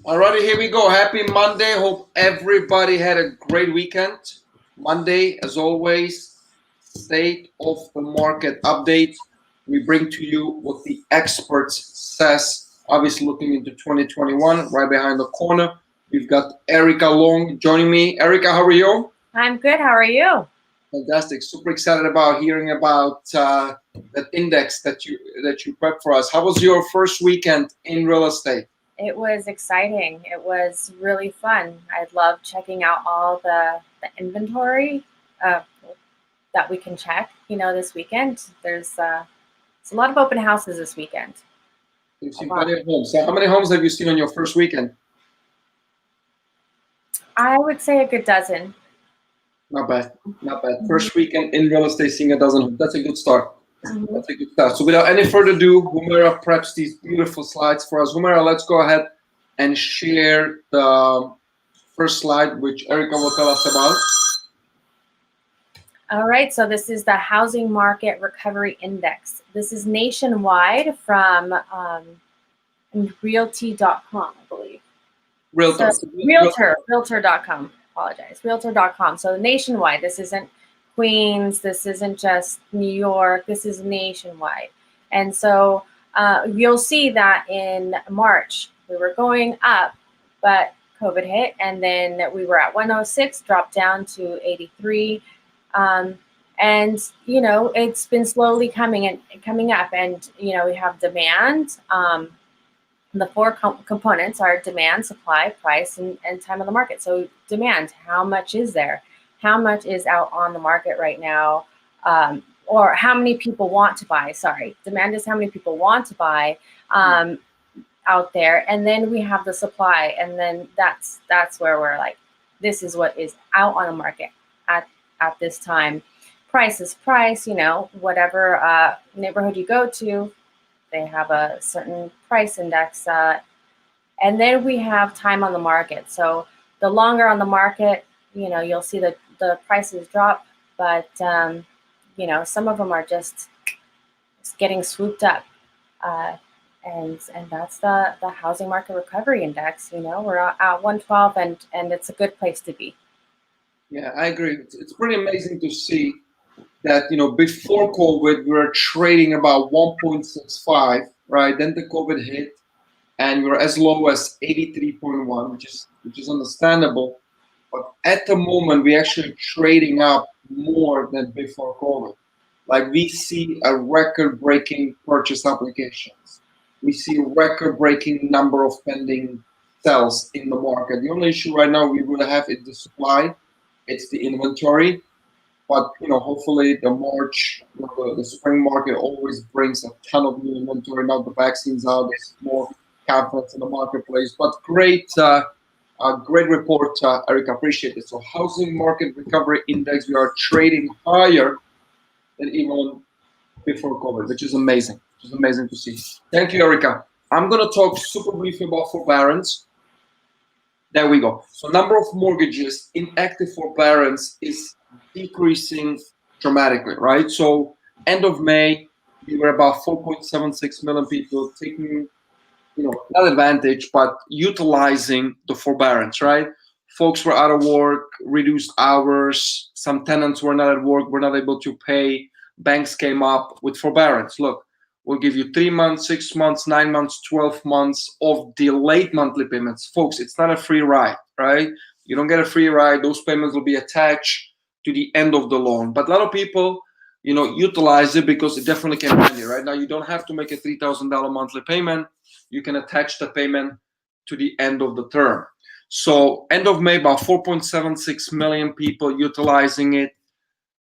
Alrighty, here we go. Happy Monday. Hope everybody had a great weekend. Monday, as always, state of the market update. We bring to you what the experts says. Obviously, looking into 2021, right behind the corner, we've got Erica Long joining me. Erica, how are you? I'm good. How are you? Fantastic. Super excited about hearing about that index that you prepped for us. How was your first weekend in real estate? It was exciting. It was really fun. I love checking out all the inventory uh, that we can check. This weekend it's a lot of open houses this weekend. You've A seen lot. plenty of homes. So how many homes have you seen on your first weekend? I would say a good dozen. Not bad. Not bad. Mhm. First weekend in real estate seeing a dozen homes. That's a good start. Mhm. That's a good start. So without any further ado, Humera preps these beautiful slides for us. Humera, let's go ahead and share the first slide, which Erica will tell us about. All right. So this is the Housing Market Recovery Index. This is nationwide from Realty.com, I believe. So Realtor. Realtor.com. Apologize. Realtor.com. So nationwide. This isn't Queens. This isn't just New York. This is nationwide. And so you'll see that in March we were going up, but COVID hit, and then we were at 106, dropped down to 83. Um, and it's been slowly coming up, and we have demand. The four components are demand, supply, price, and time on the market. So demand, how much is there? How much is out on the market right now? Or how many people want to buy? Sorry, demand is how many people want to buy out there. And then we have the supply, and then that's where we're like, this is what is out on the market at this time. Price is price, whatever neighborhood you go to, they have a certain price index. And then we have time on the market. So the longer on the market, you'll see the prices drop, but some of them are just getting swooped up. Uh, and that's the housing market recovery index. We're at 112, and it's a good place to be. Yeah, I agree. It's pretty amazing to see that before COVID we were trading about 1.65, right? Then the COVID hit, and we were as low as 83.1, which is understandable. But at the moment, we're actually trading up more than before COVID. Like we see a record-breaking purchase applications. We see a record-breaking number of pending sales in the market. The only issue right now we would have is the supply. It's the inventory. But hopefully the March, the spring market always brings a ton of new inventory. Now the vaccines out, there's more confidence in the marketplace. But great report, Eric. Appreciate it. So housing market recovery index, we are trading higher than even before COVID, which is amazing. Which is amazing to see. Thank you, Erica. I'm gonna talk super briefly about forbearance. There we go. So number of mortgages in active forbearance is decreasing dramatically, right? So end of May, we were about 4.76 million people taking, not advantage, but utilizing the forbearance, right? Folks were out of work, reduced hours. Some tenants were not at work, were not able to pay. Banks came up with forbearance. Look, we'll give you 3 months, 6 months, 9 months, 12 months of delayed monthly payments. Folks, it's not a free ride, right? You don't get a free ride. Those payments will be attached to the end of the loan. But a lot of people, utilize it because it definitely can help you, right? Now, you don't have to make a $3,000 monthly payment. You can attach the payment to the end of the term. So end of May, about 4.76 million people utilizing it,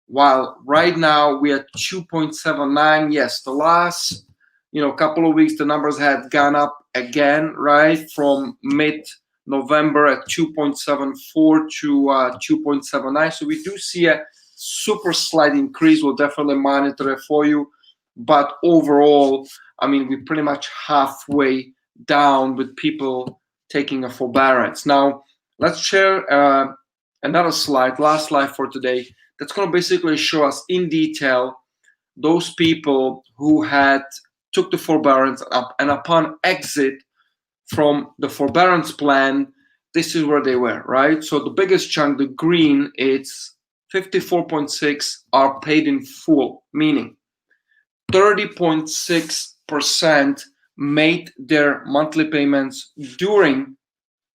while right now we are 2.79. Yes, the last couple of weeks the numbers had gone up again, right, from mid November at 2.74 to 2.79. So we do see a super slight increase. We'll definitely monitor it for you, but overall, I mean, we're pretty much halfway down with people taking a forbearance. Now let's share another slide, last slide for today, that's going to basically show us in detail those people who had took the forbearance up and upon exit from the forbearance plan, this is where they were, right? So the biggest chunk, the green, it's 54.6 are paid in full, meaning 30.6% made their monthly payments during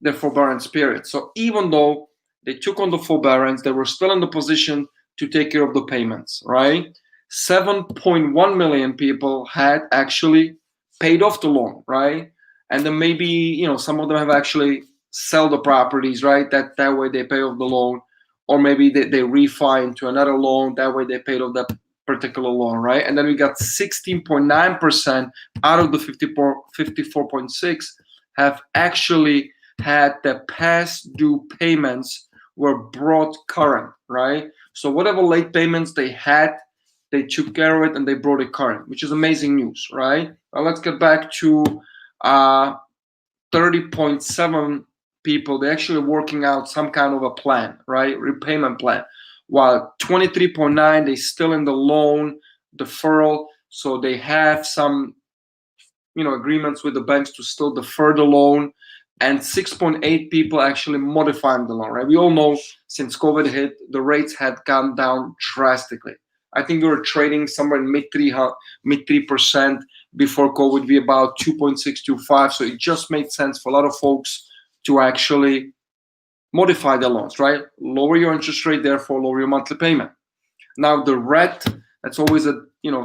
the forbearance period. So even though they took on the forbearance, they were still in the position to take care of the payments, right? 7.1 million people had actually paid off the loan, right? And then maybe, you know, some of them have actually sell the properties, right? That way they pay off the loan, or maybe they refi into another loan. That way they paid off that particular loan, right? And then we got 16.9% out of the 54.6 have actually had the past due payments were brought current, right? So whatever late payments they had, they took care of it and they brought it current, which is amazing news, right? Now let's get back to 30.7 people. They're actually working out some kind of a plan, right? Repayment plan. While 23.9, they still in the loan deferral. So they have some, you know, agreements with the banks to still defer the loan. And 6.8 people actually modifying the loan, right? We all know since COVID hit, the rates had gone down drastically. I think we were trading somewhere in mid 3% before COVID, be about 2.625. So it just made sense for a lot of folks to actually modify their loans, right? Lower your interest rate, therefore lower your monthly payment. Now the red, that's always a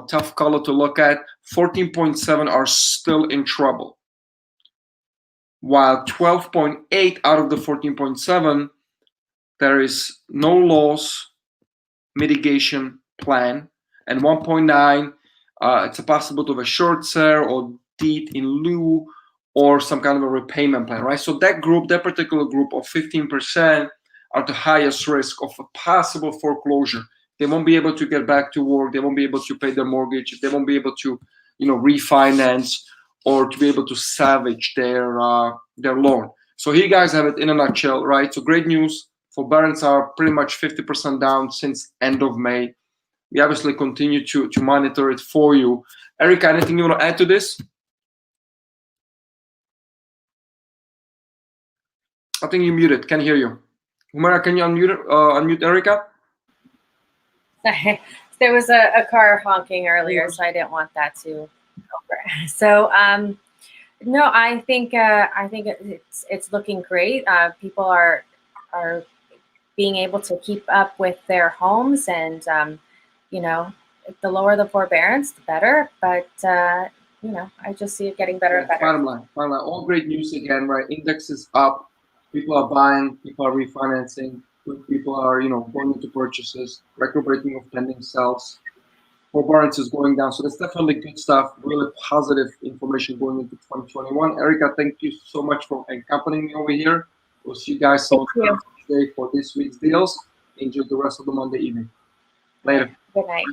tough color to look at. 14.7 are still in trouble, while 12.8 out of the 14.7, there is no loss mitigation plan, and 1.9, it's a possibility of a short sale or deed in lieu or some kind of a repayment plan, right? So that group, that particular group of 15% are the highest risk of a possible foreclosure. They won't be able to get back to work. They won't be able to pay their mortgage. They won't be able to, refinance or to be able to salvage their loan. So here you guys have it in a nutshell, right? So great news. Forbearance are pretty much 50% down since end of May. We obviously continue to monitor it for you. Erica, anything you want to add to this? I think you muted. Can't hear you. Humera, can you unmute Erica? Sorry. There was a car honking earlier, so I didn't want that to over. So no, I think it's looking great. People are being able to keep up with their homes, and the lower the forbearance, the better. But I just see it getting better and better. Bottom line, all great news again, right? Index is up. People are buying. People are refinancing. People are, going into purchases. Record-breaking of pending sales. Forbearance is going down, so that's definitely good stuff. Really positive information going into 2021. Erica, thank you so much for accompanying me over here. We'll see you guys today for this week's deals. Enjoy the rest of the Monday evening. Later. Good night.